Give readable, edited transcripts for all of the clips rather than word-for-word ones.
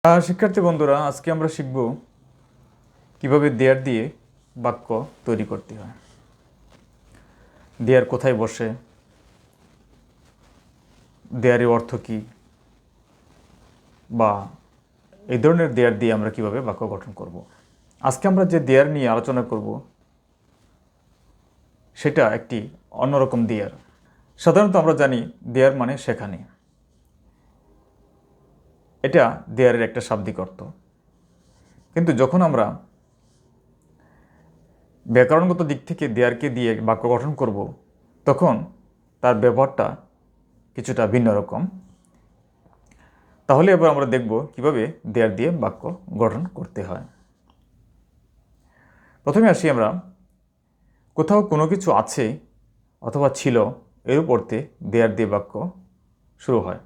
শিক্ষার্থী বন্ধুরা, আজকে আমরা শিখব কিভাবে দেয়ার দিয়ে বাক্য তৈরি করতে হয়। দেয়ার কোথায় বসে, দেয়ারের অর্থ কী, বা এই ধরনের দেয়ার দিয়ে আমরা কিভাবে বাক্য গঠন করব। আজকে আমরা যে দেয়ার নিয়ে আলোচনা করব সেটা একটি অন্যরকম দেয়ার। সাধারণত আমরা জানি দেয়ার মানে সেখানে। এটা দেয়ারের একটা শাব্দিক অর্থ, কিন্তু যখন আমরা ব্যাকরণগত দিক থেকে দেয়ারকে দিয়ে বাক্য গঠন করব তখন তার ব্যবহারটা কিছুটা ভিন্ন রকম। তাহলে এবার আমরা দেখব কিভাবে দেয়ার দিয়ে বাক্য গঠন করতে হয়। প্রথমে আসি আমরা, কোথাও কোনো কিছু আছে অথবা ছিল এর উপরতে দেয়ার দিয়ে বাক্য শুরু হয়।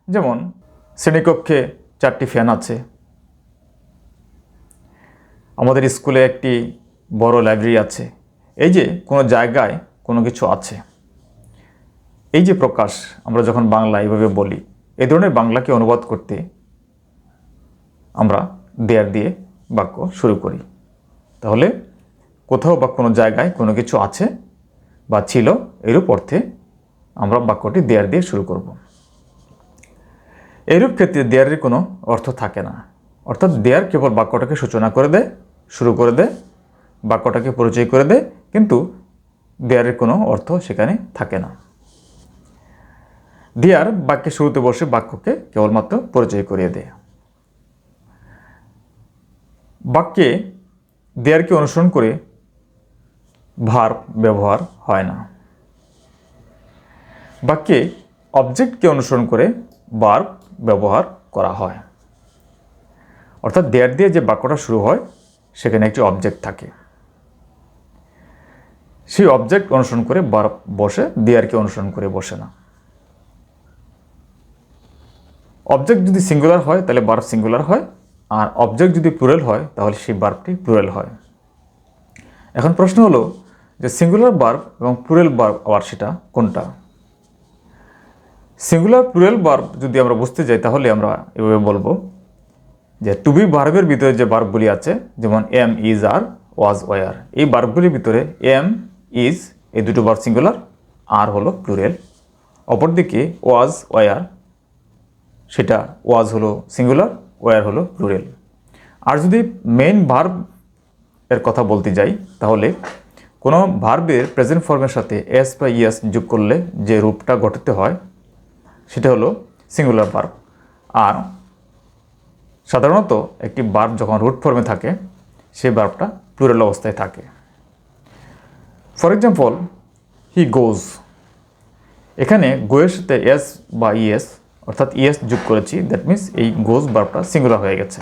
যেমন শ্রেণীকক্ষে 4টি ফ্যান আছে, আমাদের স্কুলে একটি বড় লাইব্রেরি আছে। এই যে কোনো জায়গায় কোনো কিছু আছে, এই যে প্রকাশ আমরা যখন বাংলা এইভাবে বলি, এই ধরনের বাংলাকে অনুবাদ করতে আমরা দেয়ার দিয়ে বাক্য শুরু করি। তাহলে কোথাও বা কোনো জায়গায় কোনো কিছু আছে বা ছিল এরূপ অর্থে আমরা বাক্যটি দেয়ার দিয়ে শুরু করব। এইরূপ ক্ষেত্রে দেয়ারের কোনো অর্থ থাকে না, অর্থাৎ দেয়ার কেবল বাক্যটাকে সূচনা করে দেয়, শুরু করে দেয়, বাক্যটাকে পরিচয় করে দেয়, কিন্তু দেয়ারের কোনো অর্থ সেখানে থাকে না। দেয়ার বাক্যের শুরুতে বসে বাক্যকে কেবলমাত্র পরিচয় করিয়ে দেয়। বাক্যে দেয়ারকে অনুসরণ করে ভার্ব ব্যবহার হয় না। বাক্যে অবজেক্টকে অনুসরণ করে ভার্ব ব্যবহার করা হয়। অর্থাৎ দেয়ার দিয়ে যে বাক্যটা শুরু হয় সেখানে একটি অবজেক্ট থাকে, সেই অবজেক্ট অনুসরণ করে ভার্ব বসে, দেয়ারকে অনুসরণ করে বসে না। অবজেক্ট যদি সিঙ্গুলার হয় তাহলে ভার্ব সিঙ্গুলার হয়, আর অবজেক্ট যদি প্লুরাল হয় তাহলে সেই ভার্বটি প্লুরাল হয়। এখন প্রশ্ন হলো যে সিঙ্গুলার ভার্ব এবং প্লুরাল ভার্ব আবার সেটা কোনটা? সিঙ্গুলার প্লুরাল ভার্ব যদি আমরা বুঝতে যাই তাহলে আমরা এভাবে বলবো যে টু বি ভার্বের ভিতরে যে ভার্বগুলি আছে, যেমন am, is, are, was, were, এই ভার্বগুলির ভিতরে এম, ইজ এই দুটো ভার্ব সিঙ্গুলার, আর হলো প্লুরাল। অপরদিকে ওয়াজ, ওয়ার সেটা ওয়াজ হলো সিঙ্গুলার, ওয়ার হলো প্লুরাল। আর যদি মেইন ভার্ব এর কথা বলতে যাই তাহলে কোনো ভার্বের প্রেজেন্ট ফর্মের সাথে এস বা ইএস যোগ করলে যে রূপটা গঠিত হয় সেটা হলো সিঙ্গুলার ভার্ব। আর সাধারণত একটি ভার্ব যখন রুট ফর্মে থাকে সেই ভার্বটা প্লুরাল অবস্থায় থাকে। ফর এক্সাম্পল, হি গোজ, এখানে গোয়ের সাথে এস বা ইএস অর্থাৎ ইএস যোগ করেছি, দ্যাট মিনস এই গোজ ভার্বটা সিঙ্গুলার হয়ে গেছে।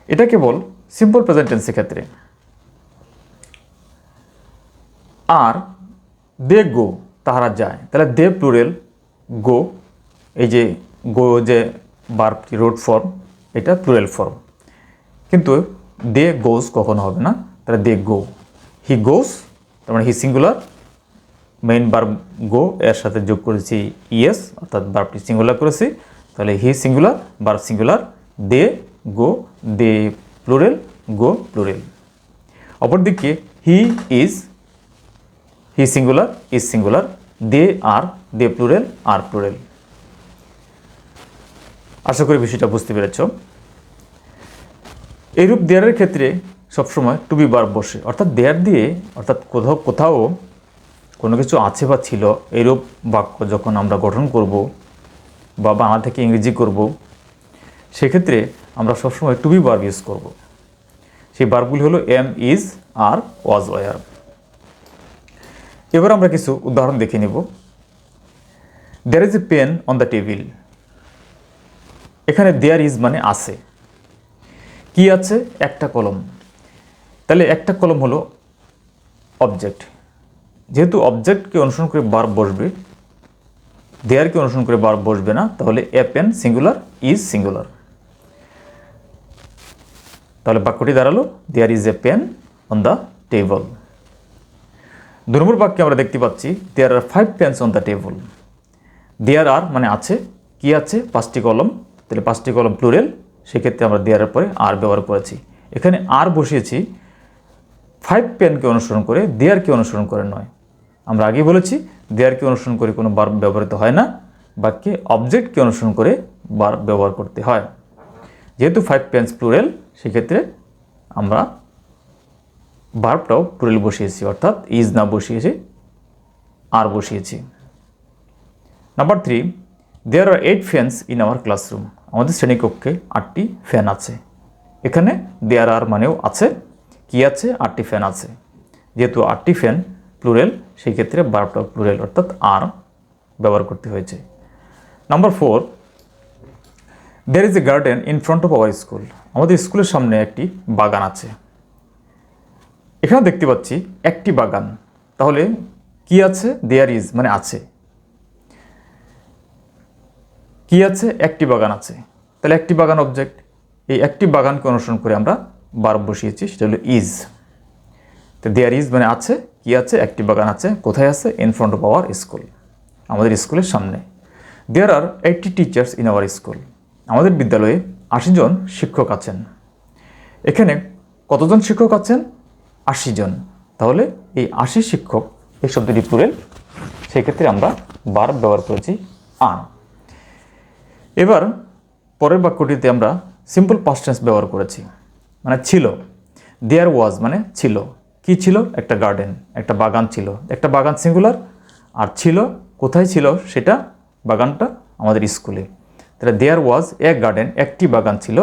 এটা কেবল সিম্পল প্রেজেন্ট টেন্সের ক্ষেত্রে। আর দে গো, তাহারা যায়, তাহলে দে প্লুরাল, গো এই যে গো যে ভার্বটি রুট ফর্ম এটা প্লুরাল ফর্ম, কিন্তু দে গোজ কখনো হবে না, তাহলে দে গো। হি গোজ তার মানে হি সিঙ্গুলার, মেইন ভার্ব গো এর সাথে যোগ করেছি ইএস অর্থাৎ ভার্বটি সিঙ্গুলার করেছি, তাহলে he singular, verb singular, they go, they plural, go plural. অপরদিকে he is, he singular, is singular, they are, they plural, are plural. আশা করি বিষয়টা বুঝতে পেরেছ। এইরূপ দেয়ারের ক্ষেত্রে সবসময় টু বি ভার্ব বসে, অর্থাৎ দেয়ার দিয়ে, অর্থাৎ কোথাও কোথাও কোনো কিছু আছে বা ছিল এইরূপ বাক্য যখন আমরা গঠন করব বা বাংলা থেকে ইংরেজি করব, সেক্ষেত্রে আমরা সবসময় টু বি ভার্ব ইউজ করব। সেই ভার্বগুলি হলো am, is, are, was, were. এবার আমরা কিছু উদাহরণ দেখে নেব। There is a pen on the table, এখানে দেয়ার ইজ মানে আছে, কি আছে? একটা কলম, তাহলে একটা কলম হলো অবজেক্ট। যেহেতু অবজেক্টকে অনুসরণ করে ভার্ব বসবে, দেয়ারকে অনুসরণ করে ভার্ব বসবে না, তাহলে a pen singular, is singular, তাহলে বাক্যটি দাঁড়ালো there is a pen on the table. 2 number বাক্যে আমরা দেখতে পাচ্ছি there are 5 pens on the table. There are মানে আছে, কি আছে 5টি কলম, তাহলে 5টি কলম প্লুরাল, সেক্ষেত্রে আমরা দেয়ারের পরে আর ব্যবহার করেছি। এখানে আর বসিয়েছি 5 পেনকে অনুসরণ করে, দেয়ারকে অনুসরণ করে নয়। আমরা আগেই বলেছি দেয়ারকে অনুসরণ করে কোনো ভার্ব ব্যবহৃত হয় না, বাক্যে অবজেক্টকে অনুসরণ করে ভার্ব ব্যবহার করতে হয়। যেহেতু 5 পেন্স প্লুরাল, সেক্ষেত্রে আমরা ভার্বটাও প্লুরাল বসিয়েছি, অর্থাৎ ইজ না বসিয়েছি, আর বসিয়েছি। Number 3, there are 8 fans in our classroom. আমাদের শ্রেণীকক্ষে 8টি ফ্যান আছে। এখানে দেয়ার আর মানেও আছে, কি আছে 8টি ফ্যান আছে। যেহেতু 8টি ফ্যান প্লুরাল, সেই ক্ষেত্রে ভার্বটাও প্লুরাল, অর্থাৎ আর ব্যবহার করতে হয়েছে। Number 4, there is a garden in front of our school. আমাদের স্কুলের সামনে একটি বাগান আছে। এখানে দেখতে পাচ্ছি একটি বাগান, তাহলে কি আছে, দেয়ার ইজ মানে আছে, কি আছে একটি বাগান আছে, তাহলে একটি বাগান অবজেক্ট। এই একটি বাগানকে অনুসরণ করে আমরা ভার্ব বসিয়েছি, সেটা হলো ইজ। তো দেয়ার ইজ মানে আছে, কি আছে একটি বাগান আছে, কোথায় আছে, in front of our school, আমাদের স্কুলের সামনে। দেয়ার আর 80 টিচার্স ইন আওয়ার স্কুল। আমাদের বিদ্যালয়ে 80 জন শিক্ষক আছেন। এখানে কতজন শিক্ষক আছেন, 80 জন। তাহলে এই 80 শিক্ষক, এই শব্দটি প্লুরাল, সেক্ষেত্রে আমরা ভার্ব ব্যবহার করেছি আর। এবার পরের বাক্যটিতে আমরা সিম্পল পাস্ট টেন্স ব্যবহার করেছি, মানে ছিল। দেয়ার ওয়াজ মানে ছিল, কি ছিল, একটা গার্ডেন, একটা বাগান ছিল। একটা বাগান সিঙ্গুলার, আর ছিল কোথায় ছিল, সেটা বাগানটা আমাদের স্কুলে। তাহলে দেয়ার ওয়াজ এ গার্ডেন, একটি বাগান ছিল,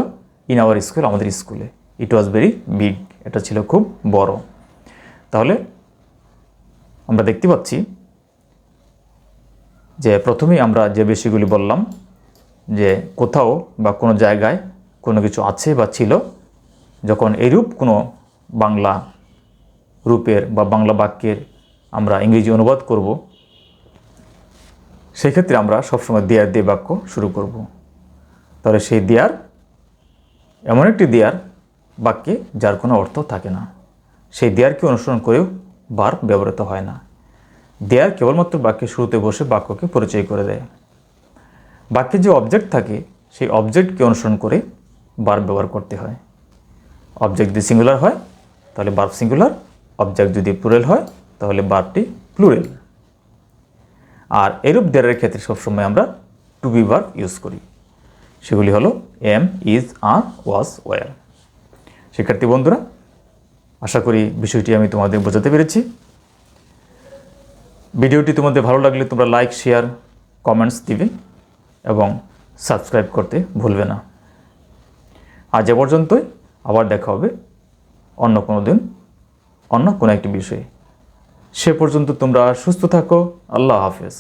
ইন আওয়ার স্কুল, আমাদের স্কুলে। ইট ওয়াজ ভেরি বিগ, এটা ছিল খুব বড়। তাহলে আমরা দেখতে পাচ্ছি যে প্রথমেই আমরা যে বিষয়গুলি বললাম, যে কোথাও বা কোনো জায়গায় কোনো কিছু আছে বা ছিল, যখন এইরূপ কোনো বাংলা রূপের বা বাংলা বাক্যের আমরা ইংরেজি অনুবাদ করব, সেক্ষেত্রে আমরা সবসময় দেয়ার দিয়ে বাক্য শুরু করব। তাহলে সেই দেয়ার এমন একটি দেয়ার বাক্যে যার কোনো অর্থ থাকে না, সেই দেয়ারকে অনুসরণ করেও ভার্ব ব্যবহৃত হয় না। দেয়ার কেবলমাত্র বাক্যের শুরুতে বসে বাক্যকে পরিচয় করে দেয়। বাক্যে যে অবজেক্ট থাকে, সেই অবজেক্টকে অনুসরণ করে ভার্ব ব্যবহার করতে হয়। অবজেক্ট যদি সিঙ্গুলার হয় তাহলে ভার্ব সিঙ্গুলার, অবজেক্ট যদি প্লুরাল হয় তাহলে ভার্বটি প্লুরাল। আর এরূপ দেয়ারের ক্ষেত্রে সবসময় আমরা টু বি ভার্ব ইউজ করি, সেগুলি হলো am, is, are, was, were. শিক্ষার্থী বন্ধুরা, আশা করি বিষয়টি আমি তোমাদের বোঝাতে পেরেছি। ভিডিওটি তোমাদের ভালো লাগলে তোমরা লাইক, শেয়ার, কমেন্টস দিবে এবং সাবস্ক্রাইব করতে ভুলবে না। আজ এ পর্যন্তই, আবার দেখা হবে অন্য কোনো দিন অন্য কোনো একটি বিষয়ে। সে পর্যন্ত তোমরা সুস্থ থাকো। আল্লাহ হাফেজ।